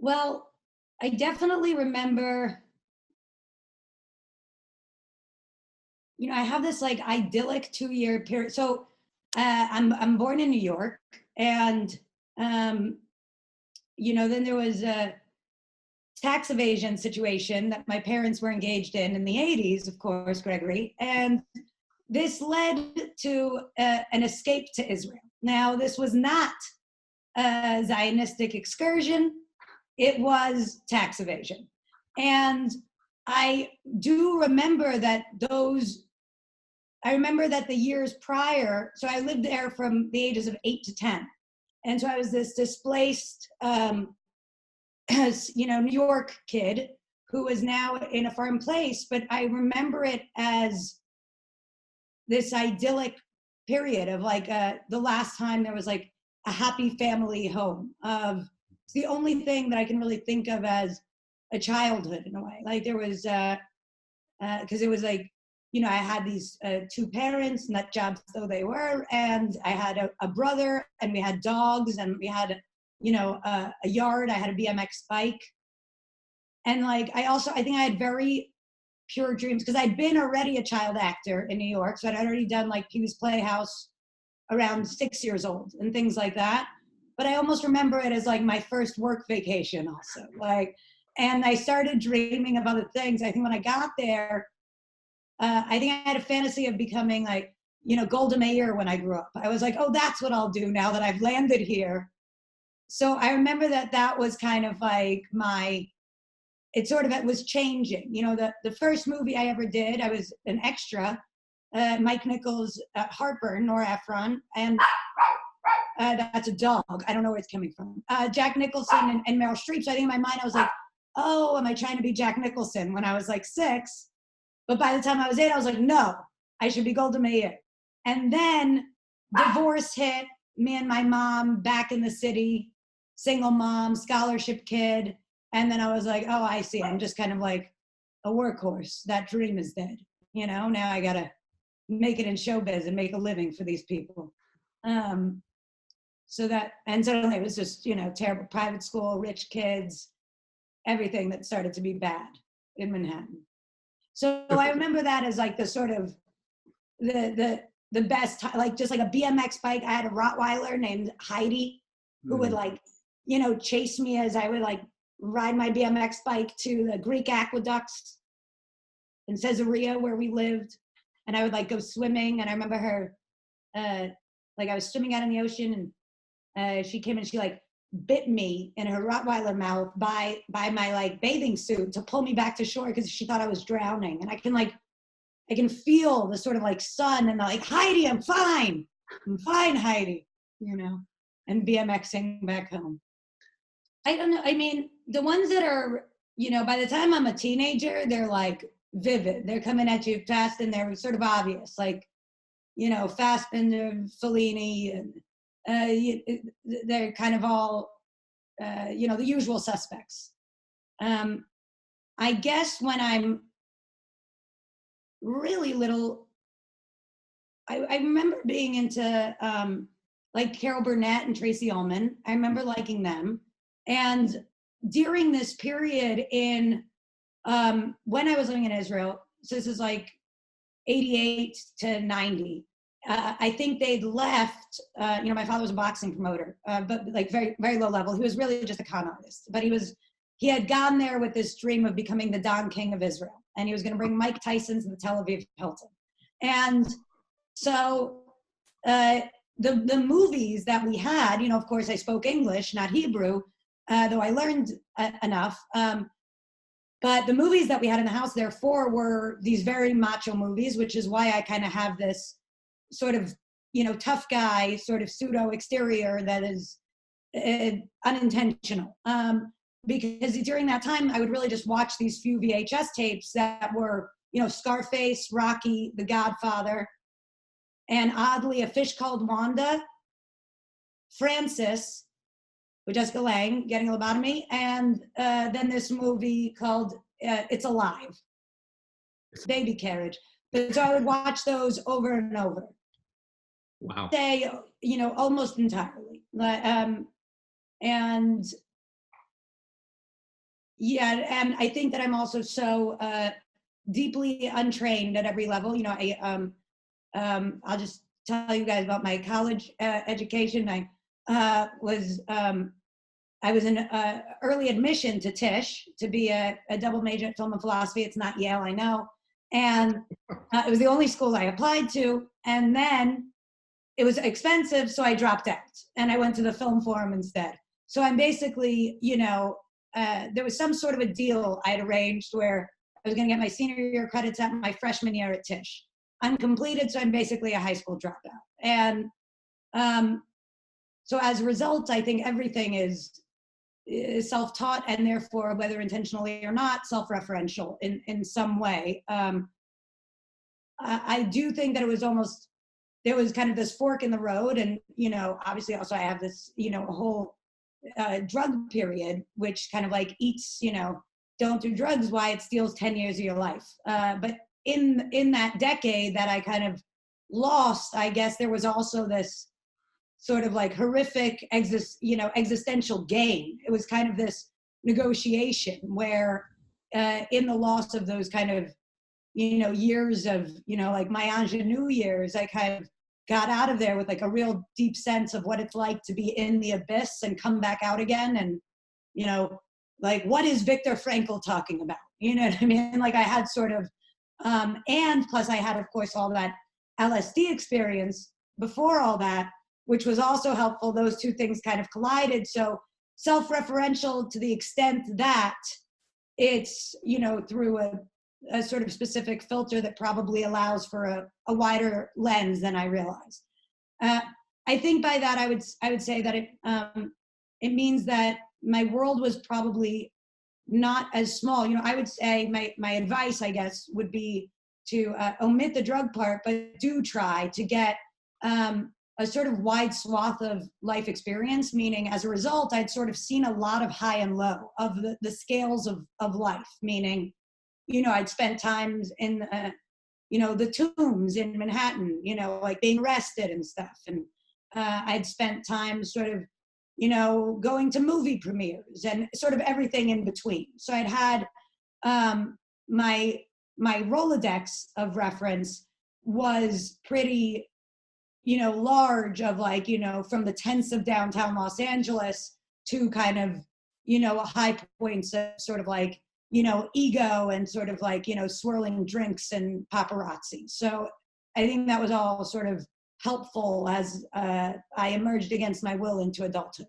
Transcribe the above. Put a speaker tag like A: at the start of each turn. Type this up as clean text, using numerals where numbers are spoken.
A: Well, I definitely remember, I have this like idyllic 2 year period. So I'm born in New York, and um, then there was a tax evasion situation that my parents were engaged in the 80s, of course, Gregory, and this led to an escape to Israel. Now, this was not a Zionistic excursion, it was tax evasion. And I do remember that the years prior, so I lived there from the ages of 8 to 10. And so I was this displaced, New York kid who is now in a foreign place. But I remember it as this idyllic period of like the last time there was like a happy family home. It's the only thing that I can really think of as a childhood in a way. Like there was, because it was like, I had these two parents, nut jobs though they were, and I had a brother, and we had dogs, and we had, a yard. I had a BMX bike, and like I think I had very pure dreams because I'd been already a child actor in New York, so I'd already done like Pee-wee's Playhouse around 6 years old and things like that. But I almost remember it as like my first work vacation also. Like, and I started dreaming of other things. I think when I got there, I think I had a fantasy of becoming like, Golda Meir when I grew up. I was like, oh, that's what I'll do now that I've landed here. So I remember that was kind of like it sort of was changing. The first movie I ever did, I was an extra, Mike Nichols' Heartburn, Nora Ephron, and that's a dog. I don't know where it's coming from. Jack Nicholson and Meryl Streep. So I think in my mind, I was like, oh, am I trying to be Jack Nicholson when I was like 6? But by the time I was 8, I was like, no, I should be Golda Meir. And then divorce hit, me and my mom back in the city, single mom, scholarship kid. And then I was like, oh, I see. I'm just kind of like a workhorse. That dream is dead. Now I got to make it in showbiz and make a living for these people. And suddenly it was just, terrible private school, rich kids, everything that started to be bad in Manhattan. So I remember that as like the sort of the best, like just like a BMX bike. I had a Rottweiler named Heidi who would like, chase me as I would like ride my BMX bike to the Greek aqueducts in Caesarea where we lived. And I would like go swimming. And I remember her, like I was swimming out in the ocean, and she came and she like bit me in her Rottweiler mouth by my like bathing suit to pull me back to shore because she thought I was drowning. And I can feel the sort of like sun and like, Heidi, I'm fine, Heidi, and BMXing back home. I don't know. I mean, the ones that are, by the time I'm a teenager, they're like vivid. They're coming at you fast and they're sort of obvious, like, Fassbender, Fellini, and they're kind of all, the usual suspects. I guess when I'm really little, I remember being into like Carol Burnett and Tracy Ullman. I remember liking them. And during this period in when I was living in Israel, so this is like 88 to 90, I think they'd left, my father was a boxing promoter, but like very, very low level. He was really just a con artist, but he had gone there with this dream of becoming the Don King of Israel. And he was going to bring Mike Tyson to the Tel Aviv Hilton. And so the movies that we had, of course I spoke English, not Hebrew, though I learned enough. But the movies that we had in the house, therefore, were these very macho movies, which is why I kind of have this sort of, tough guy sort of pseudo exterior that is unintentional. Because during that time, I would really just watch these few VHS tapes that were, Scarface, Rocky, The Godfather, and oddly, A Fish Called Wanda, Francis, with Jessica Lange getting a lobotomy, and then this movie called It's Alive, Baby Carriage. So I would watch those over and over.
B: Wow.
A: Say, almost entirely. And Yeah, and I think that I'm also so deeply untrained at every level. You know, I'll just tell you guys about my college education. I was in early admission to Tisch to be a double major at film and philosophy. It's not Yale, I know. And it was the only school I applied to. And then it was expensive, so I dropped out and I went to the film forum instead. So I'm basically, there was some sort of a deal I'd arranged where I was going to get my senior year credits at my freshman year at Tisch. Uncompleted, so I'm basically a high school dropout. And so as a result, I think everything is self-taught and therefore, whether intentionally or not, self-referential in some way. I do think that it was almost, there was kind of this fork in the road, and obviously also I have this a whole drug period which kind of like eats, don't do drugs, why it steals 10 years of your life. But in that decade that I kind of lost, I guess there was also this sort of like horrific existential gain. It was kind of this negotiation where in the loss of those kind of years of like my ingenue years, I kind of got out of there with like a real deep sense of what it's like to be in the abyss and come back out again. And like, what is Viktor Frankl talking about? You know what I mean? Like I had sort of and plus I had, of course, all that LSD experience before all that, which was also helpful. Those two things kind of collided. So self-referential to the extent that it's, through a sort of specific filter that probably allows for a wider lens than I realized. I think by that I would say that it means that my world was probably not as small. I would say my advice, I guess, would be to omit the drug part, but do try to get a sort of wide swath of life experience, meaning as a result, I'd sort of seen a lot of high and low of the scales of life, meaning, I'd spent times in, the tombs in Manhattan, like being arrested and stuff. And I'd spent time sort of, going to movie premieres and sort of everything in between. So I'd had my Rolodex of reference was pretty, large, of like, from the tents of downtown Los Angeles to kind of, high points of sort of like, ego and sort of like, swirling drinks and paparazzi. So I think that was all sort of helpful as I emerged against my will into adulthood.